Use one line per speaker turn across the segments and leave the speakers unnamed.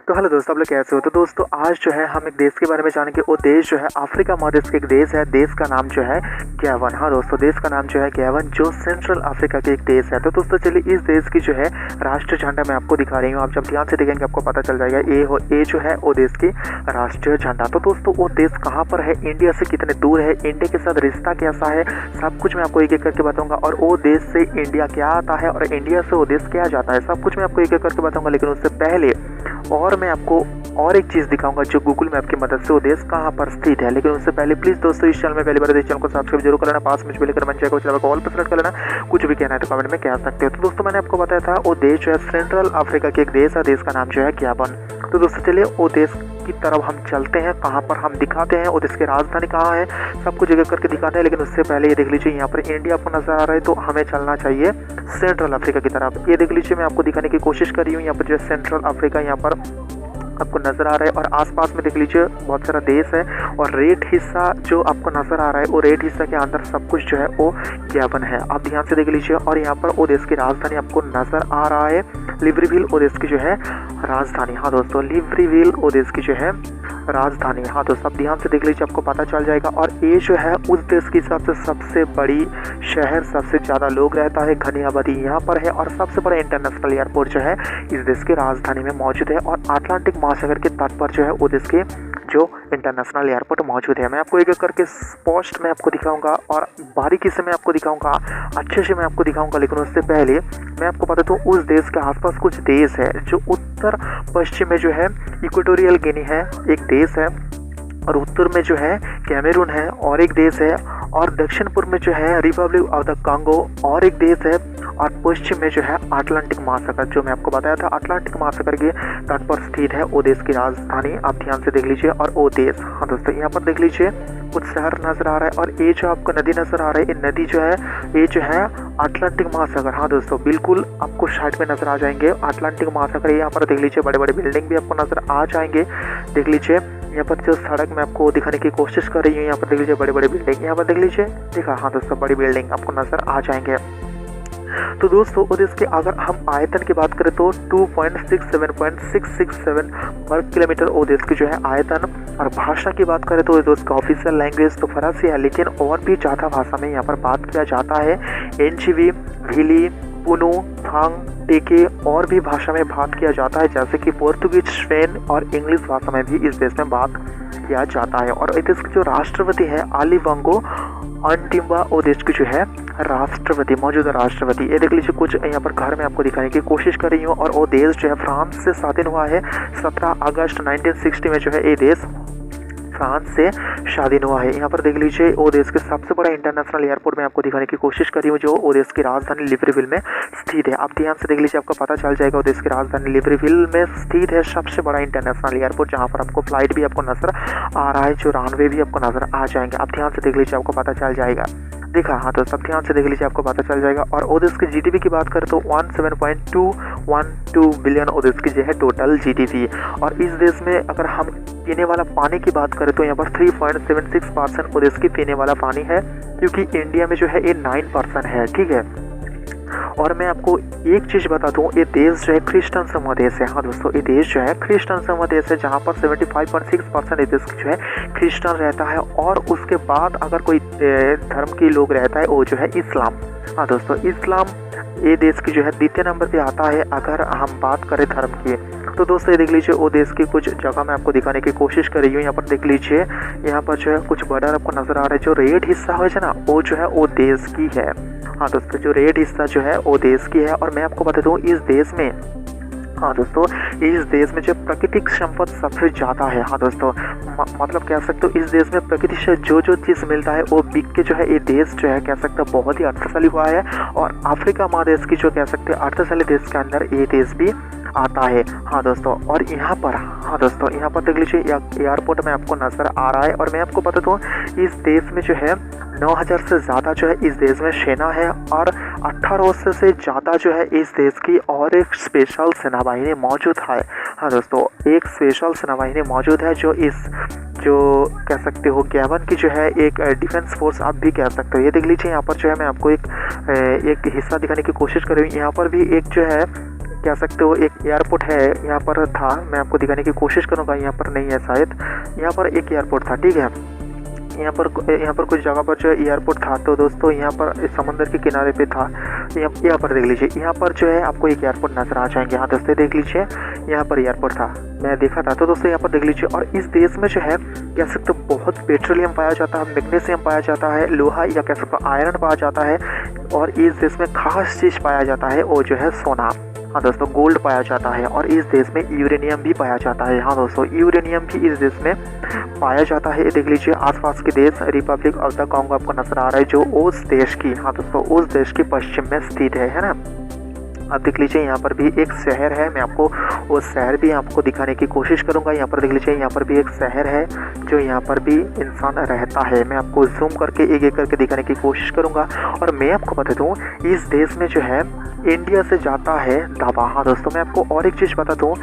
तो हेलो दोस्तों, आप लोग कैसे हो। तो दोस्तों आज जो है हम एक देश के बारे में जानेंगे। वो देश जो है अफ्रीका महादेश का एक देश है। देश का नाम जो है गैबन। हाँ दोस्तों, देश का नाम जो है गैबन, जो सेंट्रल अफ्रीका के एक देश है। तो दोस्तों चलिए इस देश की जो है राष्ट्रीय झंडा मैं आपको दिखा रही हूँ। आप जब ध्यान से देखेंगे आपको पता चल जाएगा। ये जो है वो देश की राष्ट्रीय झंडा। तो दोस्तों वो देश कहाँ पर है, इंडिया से कितने दूर है, इंडिया के साथ रिश्ता कैसा है, सब कुछ मैं आपको एक एक करके बताऊंगा। और वो देश से इंडिया क्या आता है और इंडिया से वो देश क्या जाता है, सब कुछ मैं आपको एक एक करके बताऊंगा। लेकिन उससे पहले और मैं आपको और एक चीज़ दिखाऊंगा जो गूगल मैप की मदद से वो देश कहाँ पर स्थित है। लेकिन उससे पहले प्लीज़ दोस्तों इस चैनल में पहली बार इस चैनल को सब्सक्राइब जरूर कर लेना। पास में बेल आइकन चेक को ऑल पर सेलेक्ट कर लेना। कुछ भी कहना है तो कमेंट में कह सकते हो। तो दोस्तों मैंने आपको बताया था वो देश जो है सेंट्रल अफ्रीका के एक देश है। देश का नाम जो है गैबन। तो दोस्तों चलिए वो देश की तरफ हम चलते हैं। कहाँ पर हम दिखाते हैं वो देश की राजधानी कहाँ है, सब कुछ जगह करके दिखाते हैं। लेकिन उससे पहले ये देख लीजिए, यहाँ पर इंडिया आपको नजर आ रहा है तो हमें चलना चाहिए सेंट्रल अफ्रीका की तरफ। ये देख लीजिए, मैं आपको दिखाने की कोशिश कर रही हूँ। यहाँ पर जो है सेंट्रल अफ्रीका यहाँ पर आपको नजर आ रहा है। और आसपास में देख लीजिए बहुत सारा देश है। और रेड हिस्सा जो आपको नजर आ रहा है वो रेड हिस्सा के अंदर सब कुछ जो है वो गैबन है। आप ध्यान से देख लीजिए। और यहाँ पर वो देश की राजधानी आपको नजर आ रहा है लिब्रेविल, वो देश की जो है राजधानी। हाँ दोस्तों, लिब्रेविल वो देश की जो है राजधानी। हाँ दोस्तों, आप ध्यान से देख लीजिए, आपको पता चल जाएगा। और ये जो है उस देश के हिसाब से सबसे बड़ी शहर, सबसे ज़्यादा लोग रहता है, घनी आबादी यहाँ पर है। और सबसे बड़ा इंटरनेशनल एयरपोर्ट जो है इस देश की राजधानी में मौजूद है। और अटलांटिक महासागर के तट पर जो है वो देश के जो इंटरनेशनल एयरपोर्ट मौजूद है। मैं आपको एक एक करके स्पष्ट मैं आपको दिखाऊंगा और बारीकी से मैं आपको दिखाऊंगा, अच्छे से मैं आपको दिखाऊंगा। लेकिन उससे पहले मैं आपको बता दूं उस देश के आसपास कुछ देश है जो उत्तर पश्चिम में जो है इक्वेटोरियल गिनी है, एक देश है। और उत्तर में जो है कैमरून है और एक देश है। और दक्षिण पूर्व में जो है रिपब्लिक ऑफ द कांगो और एक देश है। और पश्चिम में जो है अटलांटिक महासागर, जो मैं आपको बताया था अटलांटिक महासागर के तट पर स्थित है वो देश की राजधानी। आप ध्यान से देख लीजिए। और वो देश, हाँ दोस्तों यहाँ पर देख लीजिए कुछ शहर नजर आ रहा है। और ये जो आपको नदी नजर आ रहा है, ये नदी जो है ये जो है अटलांटिक महासागर। हाँ दोस्तों बिल्कुल आपको साइड में नजर आ जाएंगे अटलांटिक महासागर। यहाँ पर देख लीजिए बड़े बड़े बिल्डिंग भी आपको नजर आ जाएंगे। देख लीजिए यहाँ पर जो सड़क मैं आपको दिखाने की कोशिश कर रही हूँ, यहाँ पर देख लीजिए बड़े बड़े बिल्डिंग, यहाँ पर देख लीजिए, देखा। हाँ दोस्तों बड़ी बिल्डिंग आपको नजर आ जाएंगे। तो दोस्तों वो देश के अगर हम आयतन की बात करें तो 2.67.667 वर्ग किलोमीटर वो देश की जो है आयतन। और भाषा की बात करें तो देश का ऑफिशियल लैंग्वेज तो फरासी है, लेकिन और भी ज़्यादा भाषा में यहाँ पर बात किया जाता है। एनजीवी, भीली, पुनू, थांग, टेके और भी भाषा में बात किया जाता है, जैसे कि पोर्तुगीज, स्पेन और इंग्लिश भाषा में भी इस देश में बात किया जाता है। और इस देश के जो राष्ट्रपति है अली बंगो अंटिम्बा वो देश की जो है राष्ट्रपति, मौजूदा राष्ट्रपति। ये देख लीजिए कुछ यहाँ पर घर में आपको दिखाने की कोशिश कर रही हूँ। और वो देश जो है फ्रांस से स्वाधीन हुआ है 17 अगस्त 1960 में जो है ये देश फ्रांस से स्वाधीन हुआ है। यहाँ पर देख लीजिए वो देश के सबसे बड़ा इंटरनेशनल एयरपोर्ट में आपको दिखाने की कोशिश करी हूँ, जो वो देश की राजधानी लिब्रेविल में स्थित है। आप ध्यान से देख लीजिए, आपको पता चल जाएगा वो देश की राजधानी लिब्रेविल में स्थित है सबसे बड़ा इंटरनेशनल एयरपोर्ट, जहाँ पर आपको फ्लाइट भी आपको नजर आ रहा है, जो रनवे भी आपको नजर आ जाएंगे। आप ध्यान से देख लीजिए, आपको पता चल जाएगा। देखा, हाँ तो सब ध्यान से देख लीजिए, आपको पता चल जाएगा। और वो देश की जीडीपी की बात करें तो 17.212 बिलियन वो देश की जो है टोटल जीडीपी। और इस देश में अगर हम पीने वाला पानी की बात करें तो यहाँ पर 3.76% वो देश की पीने वाला पानी है, क्योंकि इंडिया में जो है ये 9% है। ठीक है। और मैं आपको एक चीज़ बता दूं, ये देश जो है क्रिश्चियन समूह देश है। हाँ दोस्तों, ये देश जो है क्रिश्चियन समूह देश है, जहाँ पर 75.6% देश जो है क्रिश्चियन रहता है। और उसके बाद अगर कोई धर्म के लोग रहता है वो जो है इस्लाम। हाँ दोस्तों, इस्लाम ये देश की जो है द्वितीय नंबर पे आता है अगर हम बात करें धर्म की। तो दोस्तों ये देख लीजिए वो देश की कुछ जगह मैं आपको दिखाने की कोशिश कर रही हूँ। यहाँ पर देख लीजिए, यहाँ पर जो है कुछ बॉर्डर आपको नजर आ रहा है। जो रेड हिस्सा है ना वो जो है वो देश की है। हाँ दोस्तों, जो रेड हिस्सा जो है वो देश की है। और मैं आपको बता दूँ इस देश में, हाँ दोस्तों इस देश में जो प्राकृतिक संपत्ति सबसे ज़्यादा है। हाँ दोस्तों मतलब कह सकते हो इस देश में प्रकृति से जो जो चीज़ मिलता है वो बिक के जो है ये देश जो है कह सकते हो बहुत ही अर्थशाली हुआ है। और अफ्रीका महादेश की जो कह सकते हैं अर्थशाली देश के अंदर ये देश भी आता है। हाँ दोस्तों, और यहाँ पर, हाँ दोस्तों यहाँ पर देख लीजिए एयरपोर्ट में आपको नजर आ रहा है। और मैं आपको बता दूँ इस देश में जो है 9000 से ज़्यादा जो है इस देश में सेना है। और 1800 से ज़्यादा जो है इस देश की और एक स्पेशल सेना बाहिनी मौजूद है। हाँ दोस्तों, एक स्पेशल सेना बाहिनी मौजूद है जो कह सकते हो गैबन की जो है एक डिफेंस फोर्स आप भी कह सकते हो। ये देख लीजिए, यहाँ पर जो है मैं आपको एक हिस्सा दिखाने की कोशिश कर रही हूँ। यहाँ पर भी एक जो है कह सकते हो एक एयरपोर्ट है यहाँ पर था, मैं आपको दिखाने की कोशिश करूँगा। यहाँ पर नहीं है शायद, यहाँ पर एक एयरपोर्ट था, ठीक है। यहाँ पर कुछ जगह पर जो एयरपोर्ट था। तो दोस्तों यहाँ पर इस समंदर के किनारे पे था। यहाँ पर देख लीजिए, यहाँ पर जो है आपको एक एयरपोर्ट नजर आ जाएंगे। हाँ दोस्तों देख लीजिए, यहाँ पर एयरपोर्ट था, मैं देखा था। तो दोस्तों यहाँ पर देख लीजिए, और इस देश में जो है कह सकते हो बहुत पेट्रोलियम पाया जाता है, मैग्नीशियम पाया जाता है, लोहा या कह सकते हो आयरन पाया जाता है। और इस देश में खास चीज़ पाया जाता है वो जो है सोना। हाँ दोस्तों गोल्ड पाया जाता है। और इस देश में यूरेनियम भी पाया जाता है। हाँ दोस्तों यूरेनियम भी इस देश में पाया जाता है। देख लीजिए आसपास के देश, रिपब्लिक ऑफ द कॉन्गो आपको नजर आ रहा है, जो उस देश की, हाँ दोस्तों उस देश के पश्चिम में स्थित है ना। अब देख लीजिए यहाँ पर भी एक शहर है, मैं आपको वो शहर भी आपको दिखाने की कोशिश करूँगा। यहाँ पर देख लीजिए, यहाँ पर भी एक शहर है जो यहाँ पर भी इंसान रहता है। मैं आपको जूम करके एक एक करके दिखाने की कोशिश करूँगा। और मैं आपको बता दूँ, इस देश में जो है इंडिया से जाता है दावा। हाँ दोस्तों मैं आपको और एक चीज़ बता दूँ,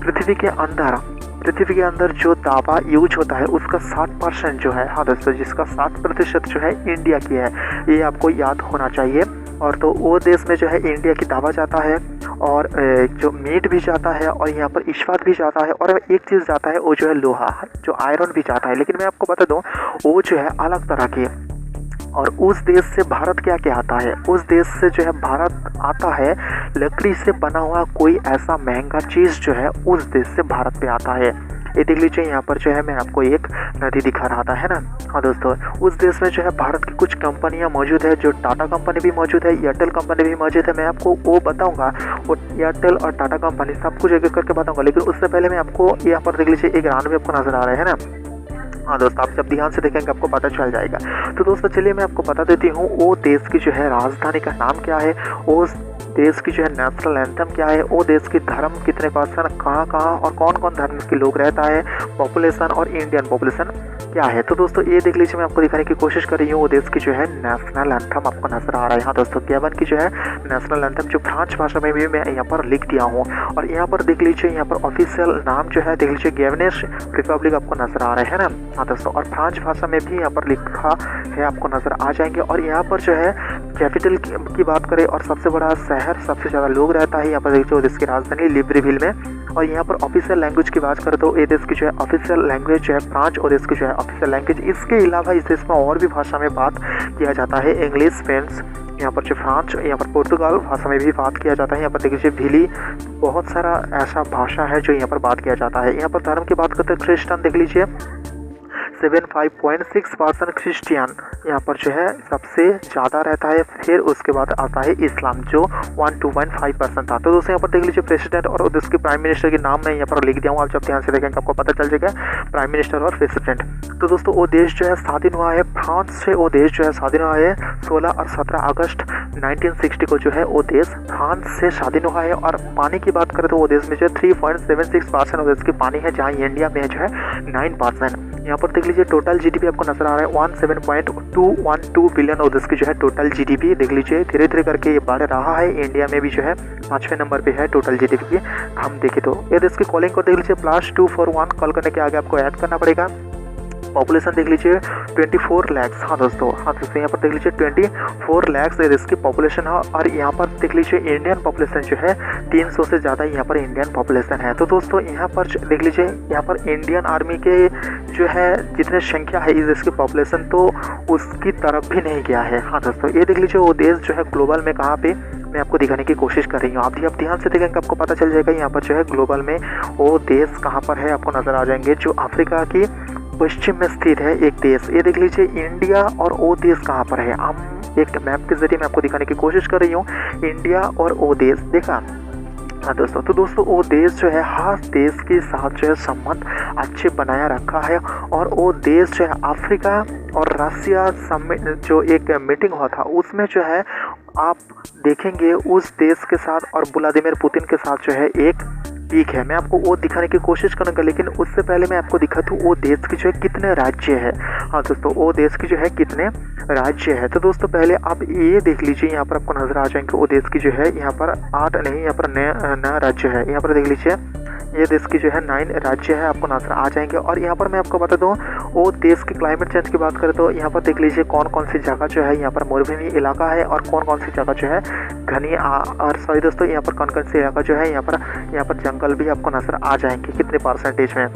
पृथ्वी के अंदर जो दावा यूज होता है उसका 60% जो है, हाँ दोस्तों जिसका 60% जो है इंडिया की है, ये आपको याद होना चाहिए। और तो वो देश में जो है इंडिया की दावा जाता है, और जो मीट भी जाता है, और यहाँ पर इस्पात भी जाता है, और एक चीज़ जाता है वो जो है लोहा, जो आयरन भी जाता है। लेकिन मैं आपको बता दूँ वो जो है अलग तरह की है। और उस देश से भारत क्या क्या आता है, उस देश से जो है भारत आता है लकड़ी से बना हुआ कोई ऐसा महंगा चीज़ जो है उस देश से भारत पे आता है। ये देख लीजिए, यहाँ पर जो है मैं आपको एक नदी दिखा रहा था, है ना। हाँ दोस्तों उस देश में जो है भारत की कुछ कंपनियाँ मौजूद है, जो टाटा कंपनी भी मौजूद है, एयरटेल कंपनी भी मौजूद है। मैं आपको वो बताऊँगा, वो एयरटेल और टाटा कंपनी सब कुछ एक एक करके बताऊँगा। लेकिन उससे पहले मैं आपको यहाँ पर देख लीजिए एक रनवे आपको नजर आ रहा है ना। हाँ दोस्तों आप जब ध्यान से देखेंगे आपको पता चल जाएगा। तो दोस्तों चलिए मैं आपको बता देती हूँ वो देश की जो है राजधानी का नाम क्या है, उस देश की जो है नेशनल एंथम क्या है, वो देश की धर्म कितने परसेंट, कहाँ और कौन कौन धर्म के लोग रहता है, पॉपुलेशन और इंडियन पॉपुलेशन क्या है। तो दोस्तों ये देख लीजिए, मैं आपको दिखाने की कोशिश कर रही हूँ वो देश की जो है नेशनल एंथम आपको नजर आ रहा है। हाँ दोस्तों गैबन की जो है नेशनल एंथम जो फ्रांस भाषा में भी मैं यहाँ पर लिख दिया हूँ। और यहाँ पर देख लीजिए, यहाँ पर ऑफिशियल नाम जो है देख लीजिए गैबनिश रिपब्लिक आपको नजर आ रहा है ना। हाँ दोस्तों और फ्रांस भाषा में भी यहाँ पर लिखा है आपको नजर आ जाएंगे। और यहाँ पर जो है कैपिटल की बात करें और सबसे बड़ा शहर, सबसे ज़्यादा लोग रहता है यहाँ पर देखिए देश की राजधानी लिब्रेविल में। और यहाँ पर ऑफिशियल लैंग्वेज की बात करें तो ये देश की जो है ऑफिशियल लैंग्वेज जो है फ्रांच, और देश की जो है ऑफिशियल लैंग्वेज। इसके अलावा इस देश में और भी भाषा में बात किया जाता है, इंग्लिश, स्पेनिश, यहाँ पर जो फ्रांच, यहाँ पर पुर्तगाल भाषा में भी बात किया जाता है। यहाँ पर देखिए भिली, बहुत सारा ऐसा भाषा है जो यहाँ पर बात किया जाता है। यहाँ पर धर्म की बात करते हैं, क्रिश्चियन देख लीजिए 75.6% क्रिश्चियन यहाँ पर जो है सबसे ज़्यादा रहता है। फिर उसके बाद आता है इस्लाम जो 1.5% था। तो दोस्तों यहाँ पर देख लीजिए प्रेसिडेंट और उसके प्राइम मिनिस्टर के नाम मैं यहाँ पर लिख दिया हूँ, आप जब ध्यान से देखेंगे आपको पता चल जाएगा प्राइम मिनिस्टर और प्रेसिडेंट। तो दोस्तों वो देश जो है स्वाधीन हुआ है, फ्रांस से वो देश जो है स्वाधीन हुआ है 16 और 17 अगस्त 1960 को जो है वो देश फ्रांस से स्वाधीन हुआ है। और पानी की बात करें तो वो देश में जो है 3.76% वो देश की पानी है, जहाँ इंडिया में जो है 9%। यहाँ पर देख लीजिए टोटल जीडीपी आपको नजर आ रहा है 17.212 बिलियन और इसकी जो है टोटल जीडीपी देख लीजिए धीरे धीरे करके ये बढ़ रहा है। इंडिया में भी जो है 5वें नंबर पे है टोटल जीडीपी की हम देखें तो। ये देश की कॉलिंग को देख लीजिए +241 कॉल करने के आगे आपको ऐड करना पड़ेगा। पॉपुलेशन देख लीजिए 24 लाख। हाँ दोस्तों यहाँ पर देख लीजिए 24 लाख इसकी पॉपुलेशन है। और यहाँ पर देख लीजिए इंडियन पॉपुलेशन जो है 300 से ज़्यादा यहाँ पर इंडियन पॉपुलेशन है। तो दोस्तों यहाँ पर देख लीजिए यहाँ पर इंडियन आर्मी के जो है जितने संख्या है इस देश की पॉपुलेशन तो उसकी तरफ भी नहीं गया है। हाँ दोस्तों ये देख लीजिए वो देश जो है ग्लोबल में कहाँ पे मैं आपको दिखाने की कोशिश कर रही हूँ। आप ध्यान से देखेंगे आपको पता चल जाएगा यहाँ पर जो है ग्लोबल में वो देश कहाँ पर है आपको नज़र आ जाएंगे। जो अफ्रीका की पश्चिम में स्थित है एक देश, ये देख लीजिए इंडिया, और वो देश कहाँ पर है हम एक मैप के जरिए मैं आपको दिखाने की कोशिश कर रही हूँ। इंडिया और वो देश देखा। हाँ दोस्तों तो दोस्तों वो देश जो है हर देश के साथ जो है संबंध अच्छे बनाया रखा है। और वो देश जो है अफ्रीका और रसिया समिट जो एक मीटिंग हुआ था उसमें जो है आप देखेंगे उस देश के साथ और व्लादिमीर पुतिन के साथ जो है एक पीक है। मैं आपको वो दिखाने की कोशिश करूँगा, लेकिन उससे पहले मैं आपको दिखा दूँ वो देश की जो है कितने राज्य है। हाँ दोस्तों वो देश की जो है कितने राज्य है। तो दोस्तों पहले आप ये देख लीजिए, यहाँ पर आपको नजर आ जाएंगे वो देश की जो है यहाँ पर 8 नहीं यहाँ पर 9 राज्य है। यहाँ पर देख लीजिए ये देश की जो है 9 राज्य है आपको नजर आ जाएंगे। और यहाँ पर मैं आपको बता दूँ, वो देश की क्लाइमेट चेंज की बात करें तो यहाँ पर देख लीजिए कौन कौन सी जगह जो है यहाँ पर मरुभूमि इलाका है और कौन कौन सी जगह जो है घनी और सॉरी दोस्तों यहाँ पर कौन कौन सी इलाका जो है यहाँ पर जंगल भी आपको नजर आ जाएंगे कितने परसेंटेज में।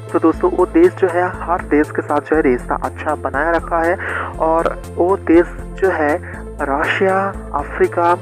तो दोस्तों वो देश जो है हर देश के साथ जो है रिश्ता अच्छा बनाया रखा है। और वो देश जो है रशिया अफ्रीका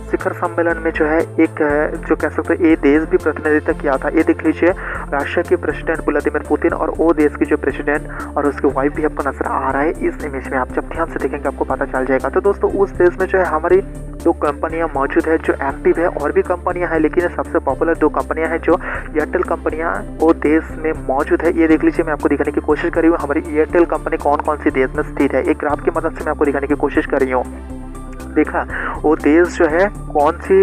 शिखर सम्मेलन में जो है एक जो कह सकते हैं ये देश भी प्रतिनिधित्व किया था। ये देख लीजिए रशिया के प्रेसिडेंट व्लादिमीर पुतिन और वो देश की जो प्रेसिडेंट और उसकी वाइफ भी आपको नजर आ रहा है इस इमेज में। आप जब ध्यान से देखेंगे आपको पता चल जाएगा। तो दोस्तों उस देश में जो है हमारी 2 कंपनियां मौजूद है जो एक्टिव है, और भी कंपनियां हैं लेकिन सबसे पॉपुलर 2 कंपनियां हैं जो एयरटेल कंपनियां वो देश में मौजूद है। ये देख लीजिए मैं आपको दिखाने की कोशिश कर रही हूँ हमारी एयरटेल कंपनी कौन कौन सी देश में स्थित है। एक ग्राफ की मदद से मैं आपको दिखाने की कोशिश कर रही हूँ। देखा वो देश जो है कौन सी,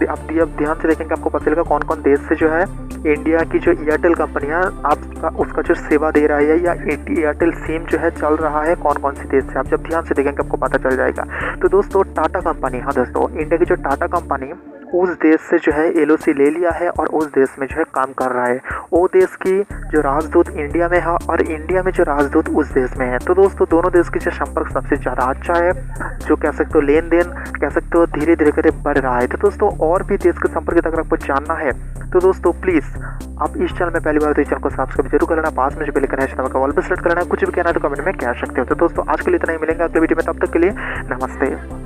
आप ध्यान से देखेंगे आपको पता चलेगा कौन कौन देश से जो है इंडिया की जो एयरटेल कंपनियां आपका उसका जो सेवा दे रहा है या एयरटेल सिम जो है चल रहा है कौन कौन सी देश से। आप जब ध्यान से देखेंगे आपको पता चल जाएगा। तो दोस्तों टाटा कंपनी, हाँ दोस्तों इंडिया की जो टाटा कंपनी उस देश से जो है एलओसी ले लिया है और उस देश में जो है काम कर रहा है। वो देश की जो राजदूत इंडिया में है और इंडिया में जो राजदूत उस देश में है। तो दोस्तों दोनों देश की जो संपर्क सबसे ज़्यादा अच्छा है, जो कह सकते हो लेन देन कह सकते हो धीरे धीरे करके बढ़ रहा है। तो दोस्तों और भी देश के संपर्क अगर आपको जानना है तो दोस्तों प्लीज़ आप इस चैनल में पहली बार तो इस चैनल को सब्सक्राइब जरूर कर लेना, पास में जो बेल आइकन है का ऑल पे सेलेक्ट कर लेना। कुछ भी कहना है तो कमेंट में कह सकते हो। तो दोस्तों आज के लिए इतना ही, मिलेंगे अगले वीडियो में, तब तक के लिए नमस्ते।